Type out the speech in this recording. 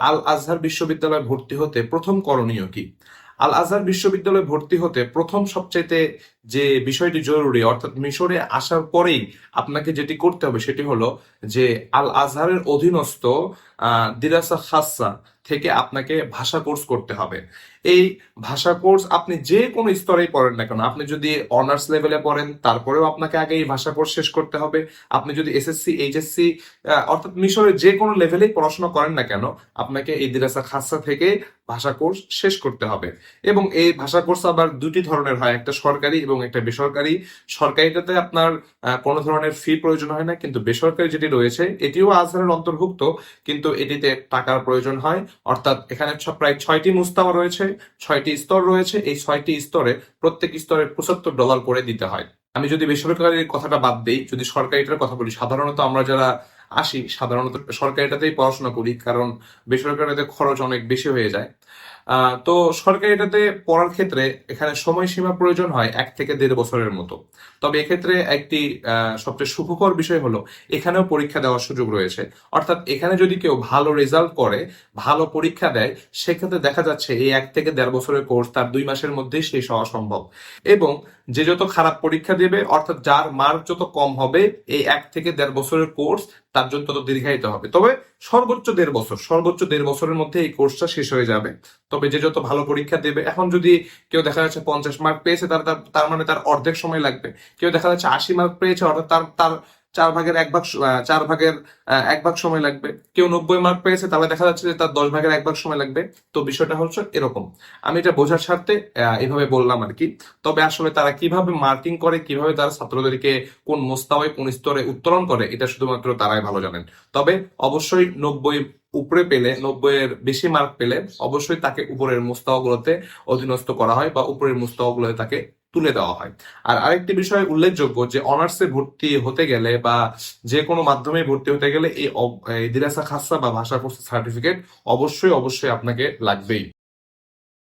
আল আজহার বিশ্ববিদ্যালয়ে ভর্তি হতে প্রথম করণীয় কি? আল আজহার বিশ্ববিদ্যালয়ে ভর্তি হতে প্রথম সবচাইতে যে বিষয়টি জরুরি, অর্থাৎ মিশরে আসার পরেই আপনাকে যেটি করতে হবে সেটি হলো যে আল আজহারের অধীনস্থ দিরাসা খাসা থেকে আপনাকে ভাষা কোর্স করতে হবে। এই ভাষা কোর্স আপনি যে কোনো স্তরেই পড়েন না কেন, আপনি যদি অনার্স লেভেলে পড়েন তারপরেও আপনাকে আগে এই ভাষা কোর্স শেষ করতে হবে। আপনি যদি এসএসসি এইচএসসি অর্থাৎ মিশরের যে কোনো লেভেলেই পড়াশোনা করেন না কেন, আপনাকে এই দিরাসা খাসা থেকে ভাষা কোর্স শেষ করতে হবে। এবং এই ভাষা কোর্স আবার দুটি ধরনের হয়, একটা সরকারি এবং একটা বেসরকারি। সরকারিটাতে আপনার কোনো ধরনের ফি প্রয়োজন হয় না, কিন্তু বেসরকারি যেটি রয়েছে এটিও আজহারের অন্তর্ভুক্ত, কিন্তু এটিতে টাকার প্রয়োজন হয়। অর্থাৎ এখানে প্রায় 6টি মুস্তাওয়া রয়েছে, 6টি স্তর রয়েছে। এই 6টি স্তরে প্রত্যেক স্তরে $75 করে দিতে হয়। আমি যদি বেসরকারির কথাটা বাদ দিই, যদি সরকারিটার কথা বলি, সাধারণত আমরা যারা আসি সাধারণত সরকারিটাতেই পড়াশোনা করি, কারণ বেসরকারিতে খরচ অনেক বেশি হয়ে যায়। তো সরকারিটাতে পড়ার ক্ষেত্রে এখানে সময়সীমা প্রয়োজন হয় 1 থেকে 1.5 বছরের মতো। তবে এক্ষেত্রে একটি সবচেয়ে সুখকর বিষয় হলো এখানেও পরীক্ষা দেওয়ার সুযোগ রয়েছে। অর্থাৎ এখানে যদি কেউ ভালো রেজাল্ট করে, ভালো পরীক্ষা দেয়, সেক্ষেত্রে দেখা যাচ্ছে এই 1 থেকে 1.5 বছরের কোর্স তার 2 মাসের মধ্যেই শেষ হওয়া সম্ভব। এবং যে যত খারাপ পরীক্ষা দেবে, অর্থাৎ যার মার্ক যত কম হবে, এই 1 থেকে 1.5 বছরের কোর্স তার জন্য তত দীর্ঘায়িত হবে। তবে সর্বোচ্চ 1.5 বছরের মধ্যে এই কোর্সটা শেষ হয়ে যাবে। তবে যে যত ভালো পরীক্ষা দেবে, এখন যদি কেউ দেখা যাচ্ছে 50 মার্ক পেয়েছে, তার তার তার মানে তার অর্ধেক সময় লাগবে। কেউ দেখা যাচ্ছে 80 মার্ক পেয়েছে, অর্থাৎ তার তার 4 ভাগের 1 ভাগ, 4 ভাগের 1 ভাগ সময় লাগবে। কেউ 90 মার্ক পেয়েছে, তাহলে দেখা যাচ্ছে যে তার 10 ভাগের 1 ভাগ সময় লাগবে। তো বিষয়টা হচ্ছে এরকম। আমি এটা বোঝার স্বার্থে এভাবে বললাম আর কি। তবে আসলে তারা কিভাবে মার্কিং করে, কিভাবে তারা ছাত্রদেরকে কোন মোস্তাওয়ায় কোন স্তরে উত্তোলন করে, এটা শুধুমাত্র তারাই ভালো জানেন। তবে অবশ্যই 90 উপরে পেলে, 90-এর বেশি মার্ক পেলে অবশ্যই তাকে উপরের মুস্তাওয়াগুলোতে অধীনস্থ করা হয় বা উপরের মুস্তাওয়াগুলোতে তাকে তুলে দেওয়া হয়। আর আরেকটি বিষয় উল্লেখযোগ্য যে অনার্সে ভর্তি হতে গেলে বা যে কোনো মাধ্যমে ভর্তি হতে গেলে এই দিরাসা খাসা বা ভাষা কোর্স সার্টিফিকেট অবশ্যই অবশ্যই আপনাকে লাগবেই।